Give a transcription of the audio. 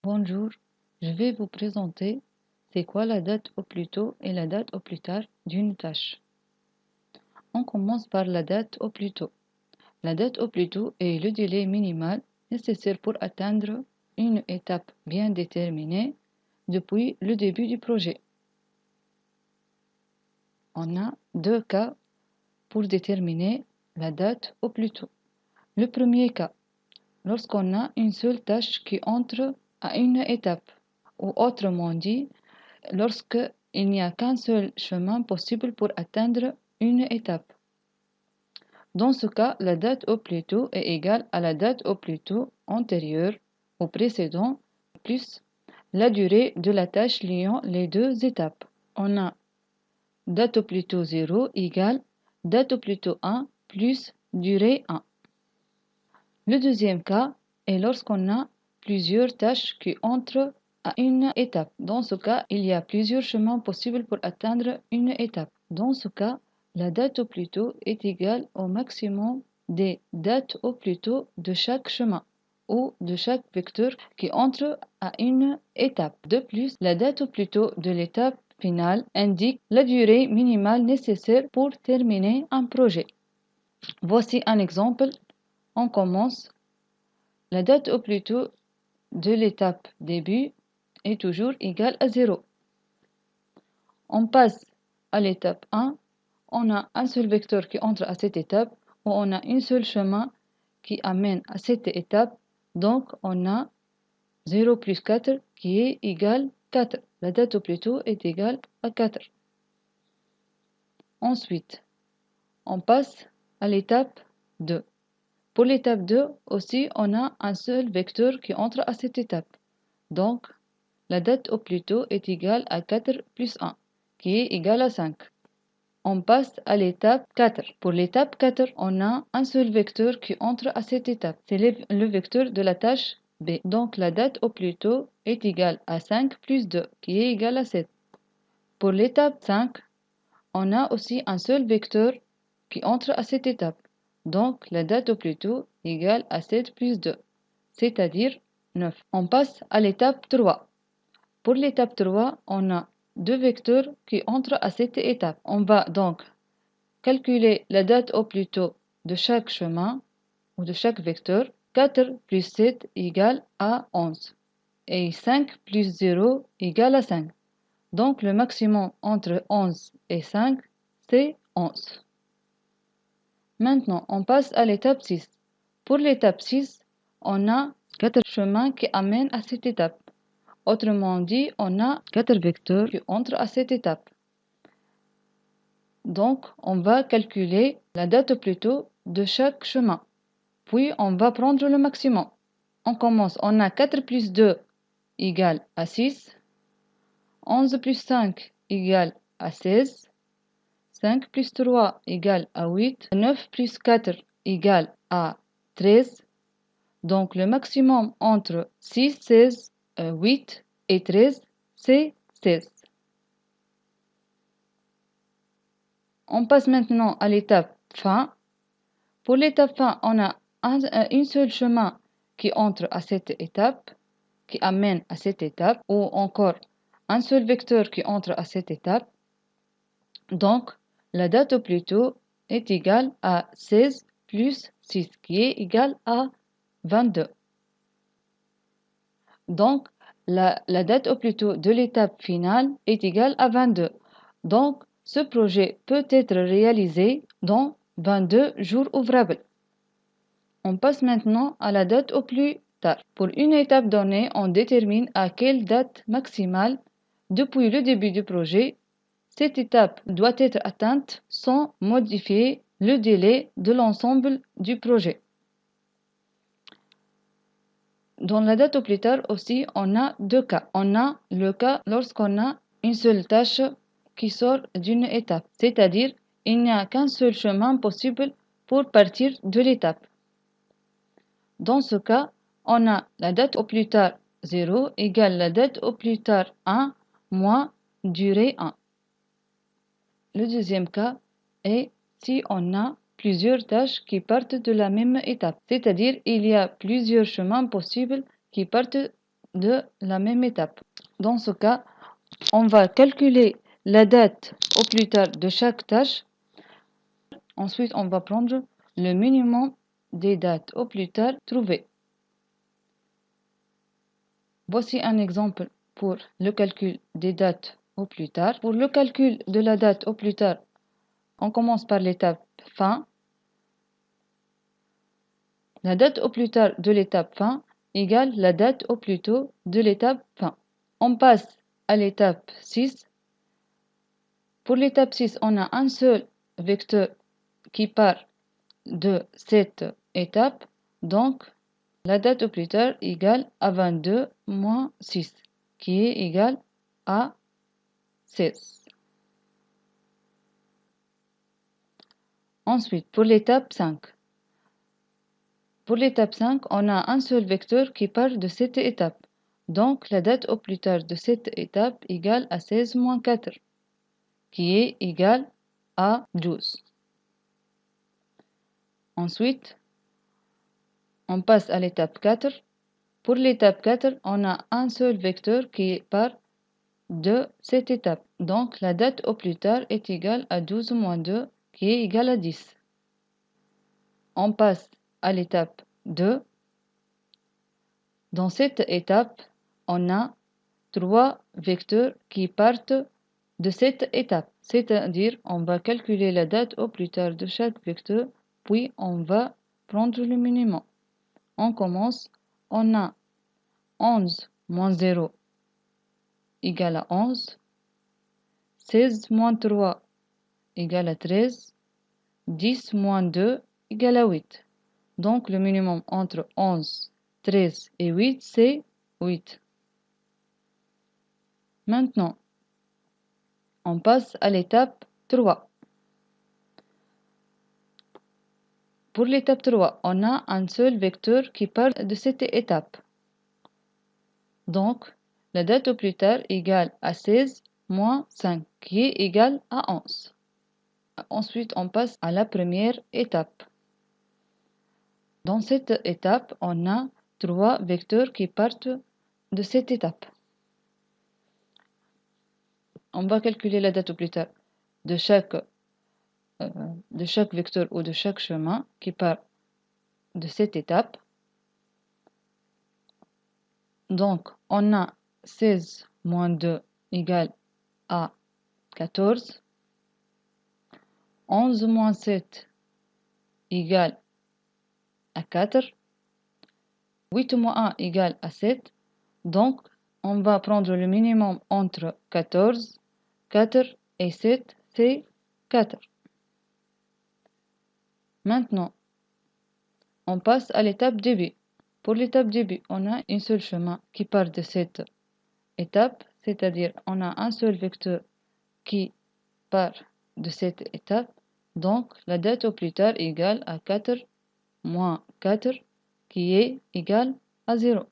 Bonjour, je vais vous présenter c'est quoi la date au plus tôt et la date au plus tard d'une tâche. On commence par la date au plus tôt. La date au plus tôt est le délai minimal nécessaire pour atteindre une étape bien déterminée depuis le début du projet. On a deux cas pour déterminer la date au plus tôt. Le premier cas, lorsqu'on a une seule tâche qui entre à une étape, ou autrement dit, lorsqu'il n'y a qu'un seul chemin possible pour atteindre une étape. Dans ce cas, la date au plus tôt est égale à la date au plus tôt antérieure au précédent plus la durée de la tâche liant les deux étapes. On a date au plus tôt 0 égale date au plus tôt 1 plus durée 1. Le deuxième cas est lorsqu'on a plusieurs tâches qui entrent à une étape. Dans ce cas, il y a plusieurs chemins possibles pour atteindre une étape. Dans ce cas, la date au plus tôt est égale au maximum des dates au plus tôt de chaque chemin ou de chaque vecteur qui entre à une étape. De plus, la date au plus tôt de l'étape finale indique la durée minimale nécessaire pour terminer un projet. Voici un exemple. On commence. La date au plus tôt de l'étape début est toujours égale à 0. On passe à l'étape 1. On a un seul vecteur qui entre à cette étape ou on a un seul chemin qui amène à cette étape. Donc, on a 0 plus 4 qui est égal à 4. La date au plus tôt est égale à 4. Ensuite, on passe à l'étape 2. Pour l'étape 2 aussi, on a un seul vecteur qui entre à cette étape. Donc, la date au plus tôt est égale à 4 plus 1, qui est égal à 5. On passe à l'étape 4. Pour l'étape 4, on a un seul vecteur qui entre à cette étape. C'est le vecteur de la tâche B. Donc, la date au plus tôt est égale à 5 plus 2, qui est égal à 7. Pour l'étape 5, on a aussi un seul vecteur qui entre à cette étape. Donc, la date au plus tôt est égale à 7 plus 2, c'est-à-dire 9. On passe à l'étape 3. Pour l'étape 3, on a deux vecteurs qui entrent à cette étape. On va donc calculer la date au plus tôt de chaque chemin ou de chaque vecteur. 4 plus 7 égale à 11 et 5 plus 0 égale à 5. Donc le maximum entre 11 et 5, c'est 11. Maintenant, on passe à l'étape 6. Pour l'étape 6, on a 4 chemins qui amènent à cette étape. Autrement dit, on a 4 vecteurs qui entrent à cette étape. Donc, on va calculer la date au plus tôt de chaque chemin. Puis, on va prendre le maximum. On commence, on a 4 plus 2 égale à 6. 11 plus 5 égale à 16. 5 plus 3 égale à 8. 9 plus 4 égale à 13. Donc, le maximum entre 6, 16, 8 et 13, c'est 16. On passe maintenant à l'étape fin. Pour l'étape fin, on a un seul chemin qui entre à cette étape, qui amène à cette étape, ou encore un seul vecteur qui entre à cette étape. Donc, la date au plus tôt est égale à 16 plus 6, qui est égal à 22. Donc, la date au plus tôt de l'étape finale est égale à 22. Donc, ce projet peut être réalisé dans 22 jours ouvrables. On passe maintenant à la date au plus tard. Pour une étape donnée, on détermine à quelle date maximale, depuis le début du projet, cette étape doit être atteinte sans modifier le délai de l'ensemble du projet. Dans la date au plus tard aussi, on a deux cas. On a le cas lorsqu'on a une seule tâche qui sort d'une étape, c'est-à-dire il n'y a qu'un seul chemin possible pour partir de l'étape. Dans ce cas, on a la date au plus tard 0 égale la date au plus tard 1 moins durée 1. Le deuxième cas est si on a plusieurs tâches qui partent de la même étape, c'est-à-dire il y a plusieurs chemins possibles qui partent de la même étape. Dans ce cas, on va calculer la date au plus tard de chaque tâche. Ensuite, on va prendre le minimum des dates au plus tard trouvées. Voici un exemple pour le calcul des dates au plus tard. Pour le calcul de la date au plus tard, on commence par l'étape fin. La date au plus tard de l'étape fin égale la date au plus tôt de l'étape fin. On passe à l'étape 6. Pour l'étape 6, on a un seul vecteur qui part de cette étape. Donc, la date au plus tard égale à 22 moins 6, qui est égal à 16. Ensuite, pour l'étape 5. Pour l'étape 5, on a un seul vecteur qui part de cette étape. Donc, la date au plus tard de cette étape égale à 16 moins 4, qui est égal à 12. Ensuite, on passe à l'étape 4. Pour l'étape 4, on a un seul vecteur qui part de cette étape. Donc, la date au plus tard est égale à 12 moins 2, qui est égal à 10. On passe à l'étape 2. Dans cette étape, on a 3 vecteurs qui partent de cette étape. C'est-à-dire, on va calculer la date au plus tard de chaque vecteur, puis on va prendre le minimum. On commence, on a 11 moins 0 égale à 11, 16 moins 3 égale à 13, 10 moins 2 égale à 8. Donc le minimum entre 11, 13 et 8, c'est 8. Maintenant, on passe à l'étape 3. Pour l'étape 3, on a un seul vecteur qui part de cette étape. Donc, la date au plus tard égale à 16 moins 5, qui est égal à 11. Ensuite, on passe à la première étape. Dans cette étape, on a 3 vecteurs qui partent de cette étape. On va calculer la date au plus tard de chaque vecteur ou de chaque chemin qui part de cette étape. Donc, on a 16 moins 2 égale à 14. 11 moins 7 égale à 4. 8 moins 1 égale à 7. Donc, on va prendre le minimum entre 14, 4 et 7, c'est 4. Maintenant, on passe à l'étape début. Pour l'étape début, on a un seul chemin qui part de cette étape, c'est-à-dire on a un seul vecteur qui part de cette étape. Donc, la date au plus tard égale à 4 moins 4, qui est égal à 0.